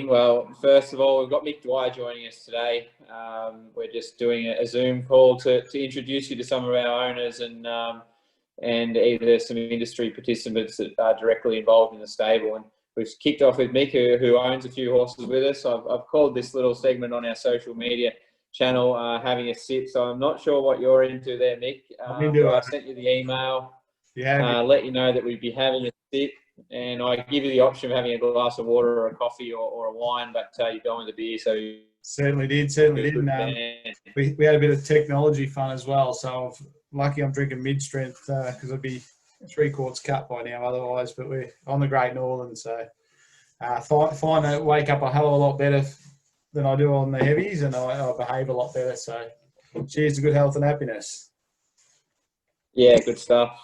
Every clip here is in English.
morning. Well, first of all, we've got Mick Dwyer joining us today. We're just doing a Zoom call to introduce you to some of our owners and either some industry participants that are directly involved in the stable. And we've kicked off with Mick, who owns a few horses with us. I've called this little segment on our social media channel having a sit. So I'm not sure what you're into there, Mick. I sent you the email. Yeah. Let you know that we'd be having a sit. And I give you the option of having a glass of water or a coffee or a wine, but you go with the beer. So certainly did. We had a bit of technology fun as well. So lucky I'm drinking mid-strength because I'd be 3/4 cut by now otherwise. But we're on the Great Northern, so find I wake up a hell of a lot better than I do on the heavies, and I behave a lot better. So cheers to good health and happiness. Yeah, good stuff.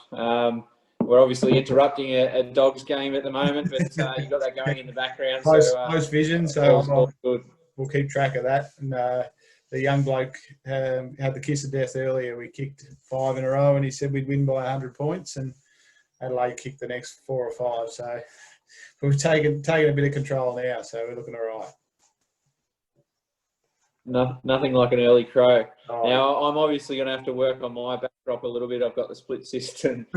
We're obviously interrupting a dog's game at the moment, but you've got that going in the background. Close vision, so good. We'll keep track of that. And the young bloke had the kiss of death earlier. We kicked 5 in a row, and he said we'd win by 100 points, and Adelaide kicked the next 4 or 5. So we've taken a bit of control now, so we're looking all right. Nothing like an early crow. Oh. Now, I'm obviously going to have to work on my backdrop a little bit. I've got the split system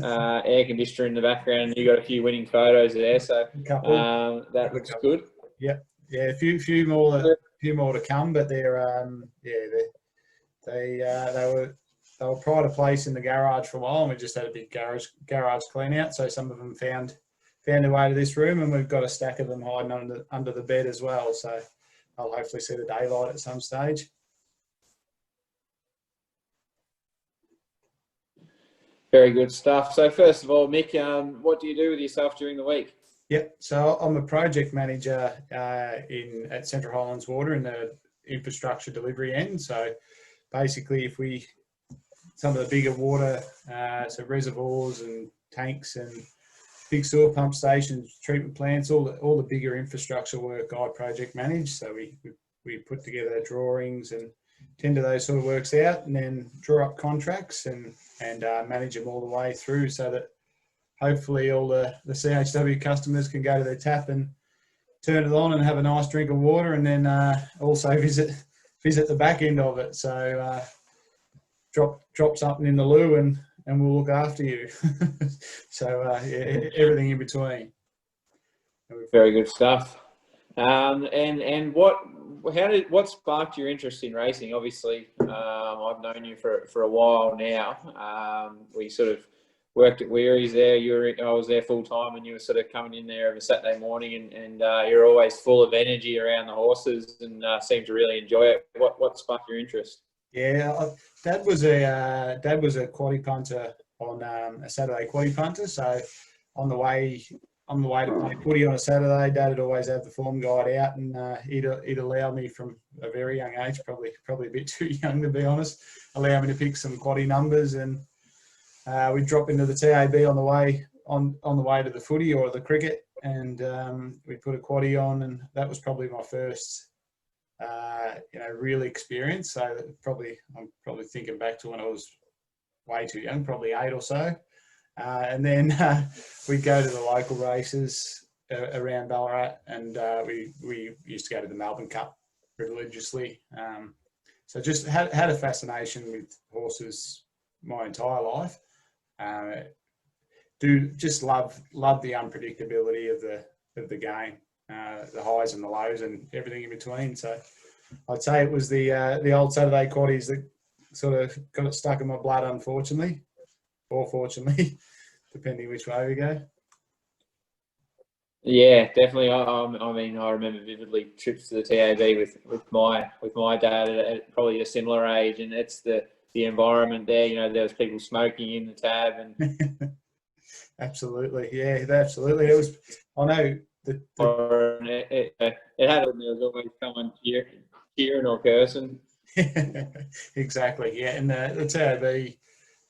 air conditioner in the background, and you got a few winning photos there, so that looks good. Yeah, a few more to come, but they were pride of place in the garage for a while, and we just had a big garage clean out. So some of them found their way to this room, and we've got a stack of them hiding under the bed as well. So I'll hopefully see the daylight at some stage. Very good stuff. So first of all, Mick, what do you do with yourself during the week? Yep. So I'm a project manager at Central Highlands Water in the infrastructure delivery end. So basically, some of the bigger water, so reservoirs and tanks and big sewer pump stations, treatment plants, all the bigger infrastructure work I project manage. So we put together drawings and tender those sort of works out, and then draw up contracts and manage them all the way through, so that hopefully all the CHW customers can go to their tap and turn it on and have a nice drink of water, and then also visit the back end of it. So drop something in the loo and we'll look after you. So everything in between. Very good stuff. And what sparked your interest in racing? Obviously, I've known you for a while now. We sort of worked at Weary's there. I was there full time, and you were sort of coming in there every Saturday morning, and you're always full of energy around the horses, and seem to really enjoy it. What sparked your interest? Yeah, Dad was a quaddie punter on a Saturday quaddie punter. So on the way to play footy on a Saturday, Dad would always have the form guide out, and he'd allow me from a very young age, probably a bit too young to be honest, allow me to pick some quaddie numbers, and we'd drop into the TAB on the way to the footy or the cricket, and we put a quaddie on, and that was probably my first real experience. So I'm probably thinking back to when I was way too young, probably 8 or so. And then we'd go to the local races around Ballarat, and we used to go to the Melbourne Cup religiously. So just had a fascination with horses my entire life. Just love the unpredictability of the game, the highs and the lows and everything in between. So I'd say it was the old Saturday quaddies that sort of got it stuck in my blood, unfortunately, or fortunately, depending which way we go. Yeah, definitely. I mean, I remember vividly trips to the TAB with my dad at probably a similar age, and it's the environment there. There was people smoking in the tab, and absolutely, yeah, absolutely. It was. I know that it had. There was always someone cheering or cursing. Exactly, yeah. And the TAB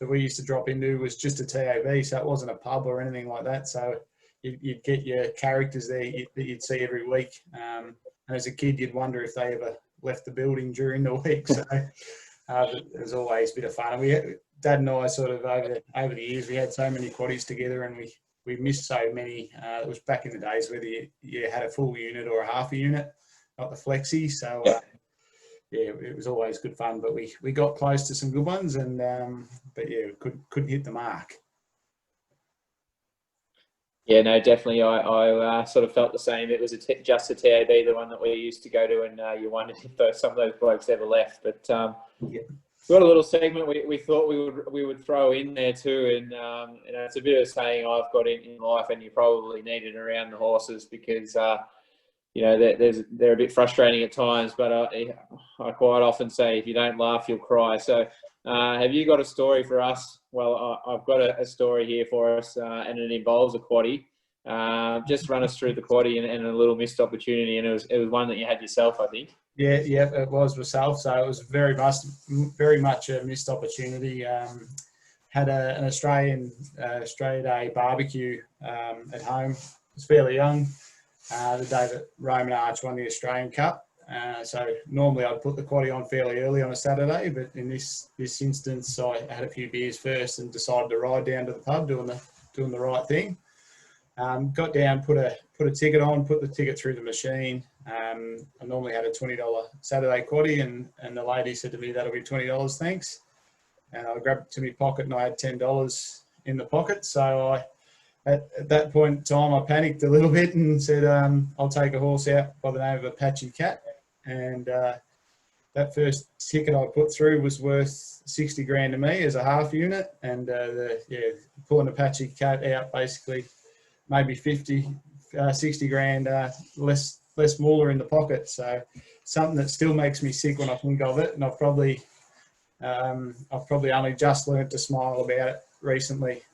that we used to drop into was just a TAB, so it wasn't a pub or anything like that. So you'd get your characters there that you'd see every week. And as a kid, you'd wonder if they ever left the building during the week. So it was always a bit of fun. And Dad and I sort of over the years, we had so many quaddies together, and we missed so many. It was back in the days whether you had a full unit or a half a unit, not the flexi. So yeah, it was always good fun. But we got close to some good ones, and but yeah, couldn't hit the mark. Yeah, no, definitely. I sort of felt the same. It was just a TAB, the one that we used to go to, and you wondered if some of those blokes ever left. But we've got a little segment we thought we would throw in there too, and you know, it's a bit of a saying I've got in life, and you probably need it around the horses because you know they're a bit frustrating at times. But I quite often say if you don't laugh, you'll cry. So. Have you got a story for us? Well, I've got a story here for us, and it involves a quaddie. Just run us through the quaddie and a little missed opportunity, and it was one that you had yourself, I think. Yeah, it was myself. So it was very much a missed opportunity. Had an Australia Day barbecue at home. I was fairly young. The day that Roman Arch won the Australian Cup. So normally I'd put the quaddie on fairly early on a Saturday, but in this instance I had a few beers first and decided to ride down to the pub doing the right thing. Got down, put a ticket on, put the ticket through the machine. I normally had a $20 Saturday quaddie, and the lady said to me, "That'll be $20, thanks." And I grabbed it to my pocket and I had $10 in the pocket. So at that point in time, I panicked a little bit and said, "I'll take a horse out by the name of Apache Cat." And that first ticket I put through was worth 60 grand to me as a half unit. And pulling Apache Cat out basically maybe 60 grand less smaller in the pocket. So something that still makes me sick when I think of it. And I've probably only just learnt to smile about it recently.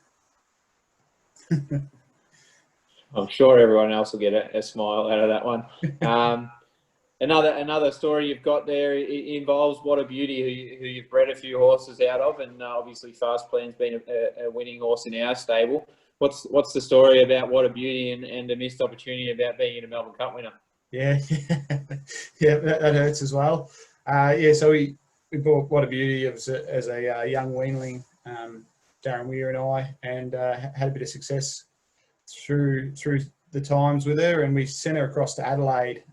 I'm sure everyone else will get a smile out of that one. Another story you've got there involves What a Beauty, who you've bred a few horses out of, and obviously Fast Plan's been a winning horse in our stable. What's the story about What a Beauty and the missed opportunity about being in a Melbourne Cup winner? Yeah, that hurts as well. So we bought What a Beauty as a young weanling, Darren Weir and I, and had a bit of success through the times with her, and we sent her across to Adelaide.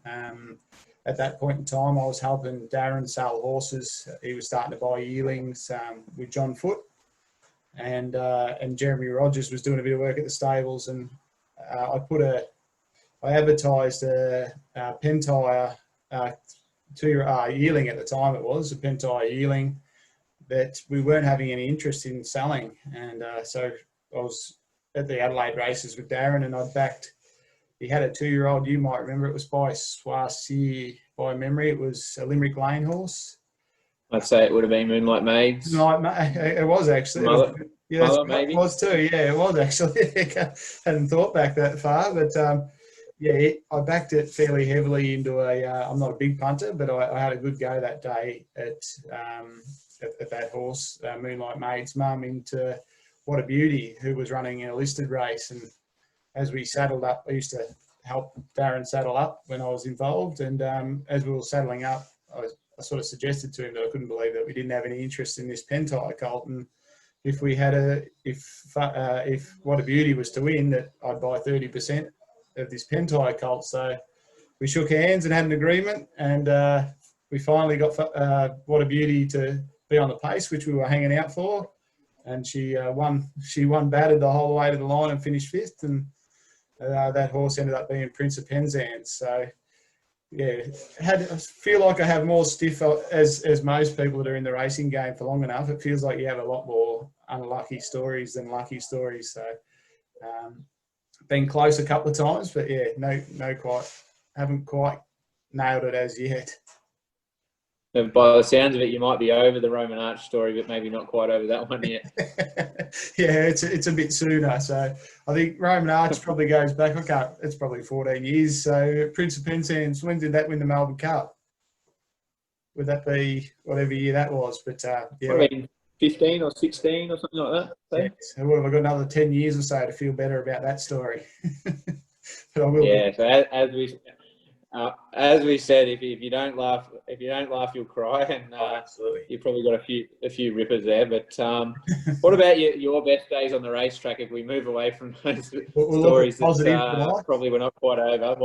At that point in time, I was helping Darren sell horses. He was starting to buy yearlings with John Foote, and Jeremy Rogers was doing a bit of work at the stables. And I advertised a Pentire yearling at the time. It was a Pentire yearling that we weren't having any interest in selling, and so I was at the Adelaide races with Darren, and I backed. He had a 2-year-old. You might remember it was by Swansea by memory. It was a Limerick Lane horse. I'd say it would have been Moonlight Maids. It was actually. Mother, maybe. It was too. Yeah, it was actually. Hadn't thought back that far, but I backed it fairly heavily into I'm not a big punter, but I had a good go that day at that horse, Moonlight Maid's mum, into What a Beauty, who was running in a listed race. And as we saddled up, I used to help Darren saddle up when I was involved. And as we were saddling up, I sort of suggested to him that I couldn't believe that we didn't have any interest in this Pentire colt. And if What a Beauty was to win, that I'd buy 30% of this Pentire colt. So we shook hands and had an agreement, and we finally got What a Beauty to be on the pace, which we were hanging out for. And she won battered the whole way to the line and finished 5th. And that horse ended up being Prince of Penzance. So yeah, I feel like I have more stiff as most people that are in the racing game for long enough. It feels like you have a lot more unlucky stories than lucky stories. So been close a couple of times, but yeah, haven't quite nailed it as yet. By the sounds of it, you might be over the Roman Arch story, but maybe not quite over that one yet. Yeah, it's a bit sooner. So I think Roman Arch probably goes back. It's probably 14 years. So Prince of Penzance, when did that win the Melbourne Cup? Would that be whatever year that was? But yeah, 15 or 16 or something like that. Yeah, so what have I got, another 10 years or so to feel better about that story? But I will. Yeah. So As we said, if you don't laugh, you'll cry, and Absolutely. you've probably got a few rippers there. But what about your best days on the racetrack? If we move away from those We'll look stories at that positive. probably were not quite over,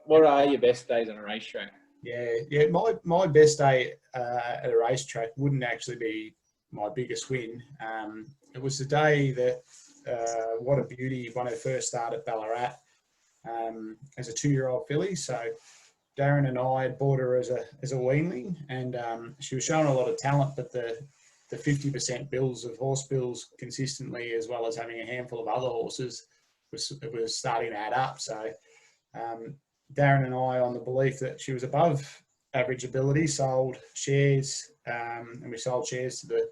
what are your best days on a racetrack? Yeah. My best day at a racetrack wouldn't actually be my biggest win. It was the day that What a Beauty won her first start at Ballarat as a 2-year-old filly. So Darren and I had bought her as a weanling, and she was showing a lot of talent, but the 50% bills of horse bills consistently, as well as having a handful of other horses, was starting to add up. So Darren and I, on the belief that she was above average ability, sold shares, and we sold shares to the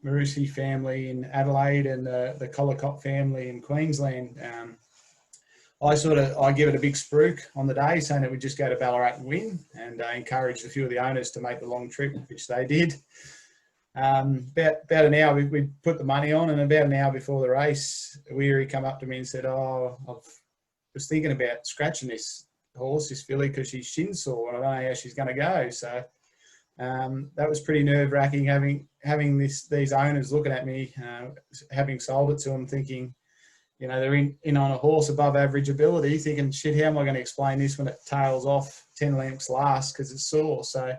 Marusi family in Adelaide and the Collicott family in Queensland. I give it a big spruik on the day, saying that we'd just go to Ballarat and win, and encouraged a few of the owners to make the long trip, which they did. About an hour, we put the money on, and about an hour before the race, Weary come up to me and said, "Oh, I was thinking about scratching this horse, this filly, because she's shin sore, and I don't know how she's going to go." So that was pretty nerve-wracking, having these owners looking at me, having sold it to them, thinking, they're in on a horse above average ability, thinking, shit, how am I going to explain this when it tails off 10 lengths last because it's sore? So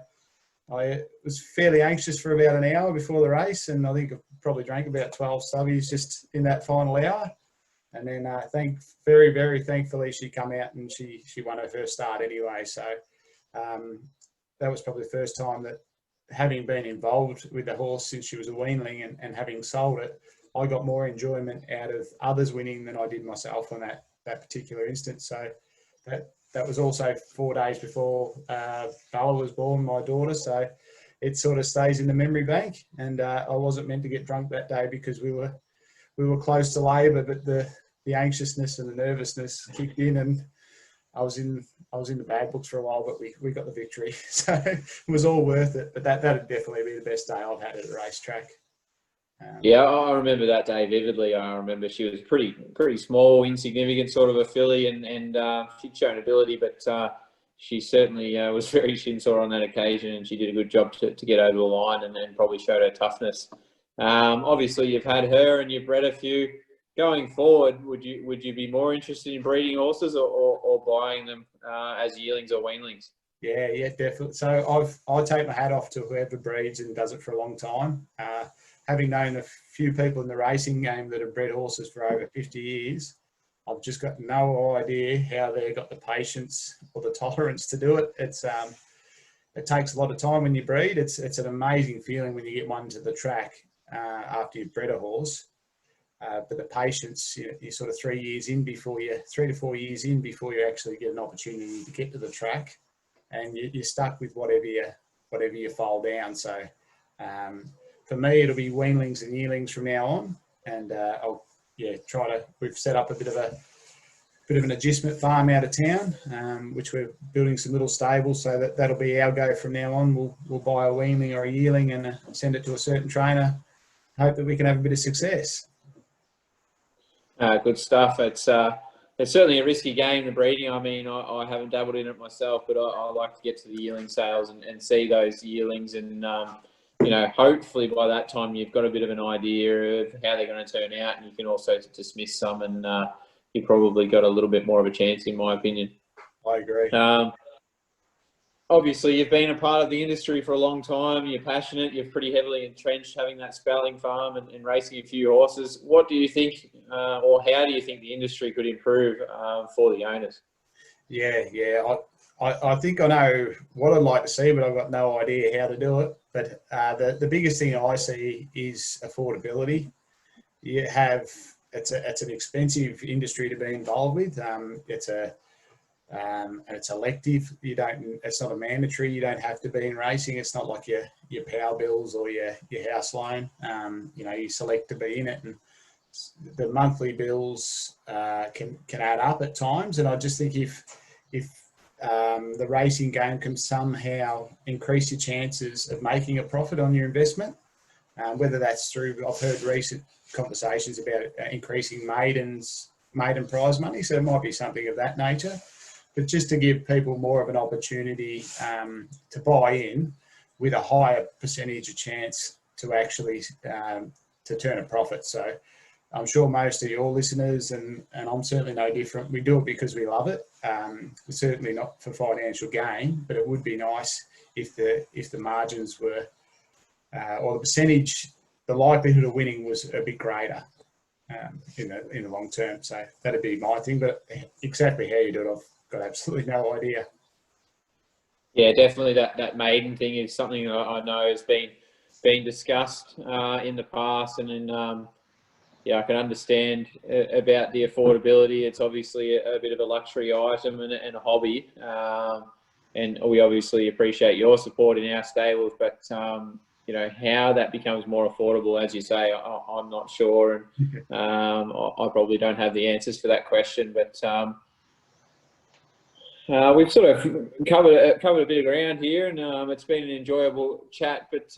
I was fairly anxious for about an hour before the race, and I think I probably drank about 12 stubbies just in that final hour. And then very, very thankfully, she come out and she won her first start anyway. So that was probably the first time that, having been involved with the horse since she was a weanling and having sold it, I got more enjoyment out of others winning than I did myself on that particular instance. So that was also 4 days before Bella was born, my daughter. So it sort of stays in the memory bank. And I wasn't meant to get drunk that day because we were close to labour, but the anxiousness and the nervousness kicked in, and I was in the bad books for a while, but we got the victory. So it was all worth it. But that'd definitely be the best day I've had at a racetrack. Yeah, I remember that day vividly. I remember she was pretty small, insignificant sort of a filly, and she'd shown ability, but she certainly was very shin sore on that occasion, and she did a good job to get over the line, and then probably showed her toughness. Obviously, you've had her and you've bred a few. Going forward, would you be more interested in breeding horses or buying them as yearlings or weanlings? Yeah, definitely. So I take my hat off to whoever breeds and does it for a long time. Having known a few people in the racing game that have bred horses for over 50 years, I've just got no idea how they've got the patience or the tolerance to do it. It takes a lot of time when you breed. It's an amazing feeling when you get one to the track after you've bred a horse. But the patience, you're sort of 3 to 4 years in before you actually get an opportunity to get to the track, and you're stuck with whatever you foal down. So for me, it'll be weanlings and yearlings from now on, and we've set up a bit of an adjustment farm out of town, which we're building some little stables, so that'll be our go from now on. We'll buy a weanling or a yearling and send it to a certain trainer, hope that we can have a bit of success. Good stuff. It's certainly a risky game, the breeding. I mean, I haven't dabbled in it myself, but I like to get to the yearling sales and see those yearlings, and hopefully by that time you've got a bit of an idea of how they're going to turn out, and you can also dismiss some, and you've probably got a little bit more of a chance, in my opinion. I agree. Obviously, you've been a part of the industry for a long time. You're passionate. You're pretty heavily entrenched, having that spelling farm and racing a few horses. What do you think, or how do you think the industry could improve for the owners? Yeah. I think I know what I'd like to see, but I've got no idea how to do it. But the biggest thing I see is affordability. It's an expensive industry to be involved with. And it's elective. It's not a mandatory. You don't have to be in racing. It's not like your power bills or your house loan. You select to be in it, and the monthly bills can add up at times. And I just think if the racing game can somehow increase your chances of making a profit on your investment, whether that's through, I've heard recent conversations about increasing maiden prize money, so it might be something of that nature. but just to give people more of an opportunity to buy in with a higher percentage of chance to actually to turn a profit. So I'm sure most of your listeners, and I'm certainly no different, we do it because we love it. Certainly not for financial gain, but it would be nice if the margins were, or the percentage, the likelihood of winning was a bit greater in the long term. So that'd be my thing, but exactly how you do it, I've got absolutely no idea. Yeah, definitely that maiden thing is something I know has been discussed in the past, and then yeah, I can understand about the affordability. It's obviously a bit of a luxury item and a hobby, and we obviously appreciate your support in our stables. But you know, how that becomes more affordable, as you say, I'm not sure, and I probably don't have the answers for that question. But we've sort of covered a bit of ground here, and it's been an enjoyable chat. But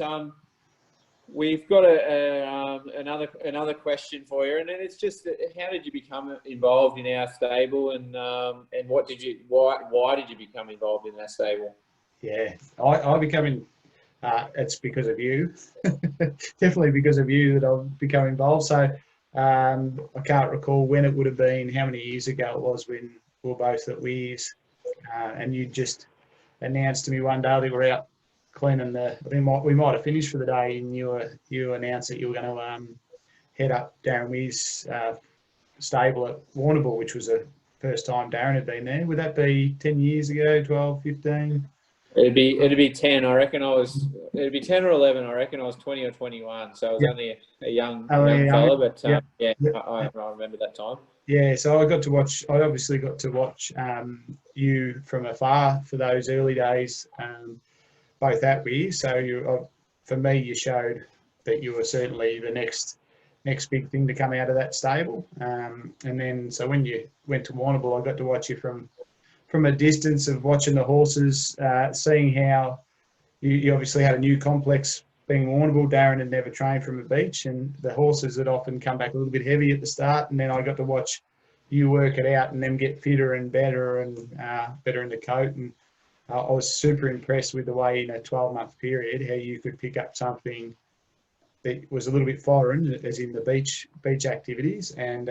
we've got another question for you, and then it's just how did you become involved in our stable, and why did you become involved in our stable? Yeah, I became. It's because of you, definitely because of you that I've become involved. So I can't recall when it would have been, how many years ago it was when we were both at Weir's, and you just announced to me one day that we're out cleaning we might have finished for the day, and you announced that you were going to head up Darren Weir's stable at Warrnambool, which was the first time Darren had been there. Would that be 10 years ago, 12, 15? It'd be 10. I reckon it'd be 10 or 11. I reckon I was 20 or 21. So I was only a young fella, but I remember that time. Yeah, so I obviously got to watch you from afar for those early days, both at Weir. So for me, you showed that you were certainly the next big thing to come out of that stable. And then, so when you went to Warrnambool, I got to watch you from a distance of watching the horses, seeing how you obviously had a new complex being Warrnambool. Darren had never trained from a beach, and the horses had often come back a little bit heavy at the start. And then I got to watch you work it out and them get fitter and better and better in the coat. And I was super impressed with the way in a 12-month period how you could pick up something that was a little bit foreign, as in the beach activities, and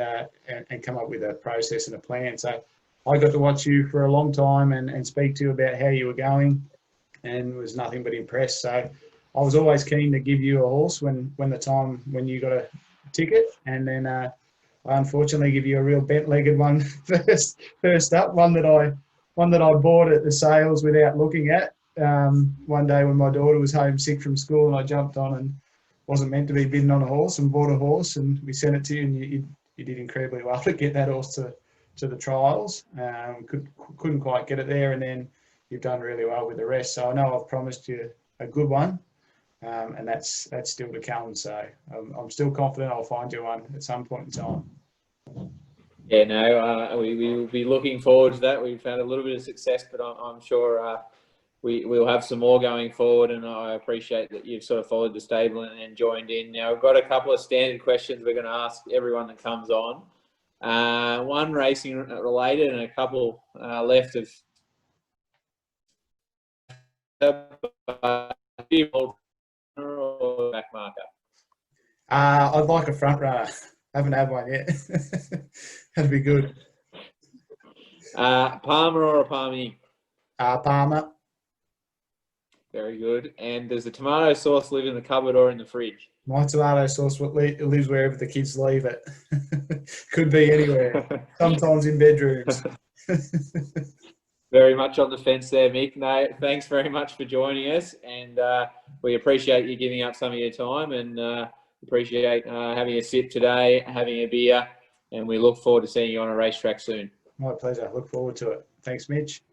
come up with a process and a plan. So I got to watch you for a long time and speak to you about how you were going, and was nothing but impressed. So I was always keen to give you a horse when you got a ticket, and then I unfortunately give you a real bent-legged one first up, one that I bought at the sales without looking at. One day when my daughter was homesick from school, and I jumped on and wasn't meant to be bidding on a horse, and bought a horse, and we sent it to you, and you did incredibly well to get that horse to the trials. Couldn't quite get it there, and then you've done really well with the rest. So I know I've promised you a good one, and that's still to come. So I'm still confident I'll find you one at some point in time. Yeah, no, we will be looking forward to that. We've had a little bit of success, but I'm sure we'll have some more going forward, and I appreciate that you've sort of followed the stable and joined in. Now, we've got a couple of standard questions we're going to ask everyone that comes on. One racing related, and a couple left of or back marker. I'd like a front runner. Haven't had one yet. That'd be good. Palmer or a Palmy? Palmer. Very good. And does the tomato sauce live in the cupboard or in the fridge? My tomato sauce lives wherever the kids leave it. Could be anywhere. Sometimes in bedrooms. Very much on the fence there, Mick. No, thanks very much for joining us, and we appreciate you giving up some of your time, and appreciate having a sip today, having a beer, and we look forward to seeing you on a racetrack soon. My pleasure. Look forward to it. Thanks, Mitch.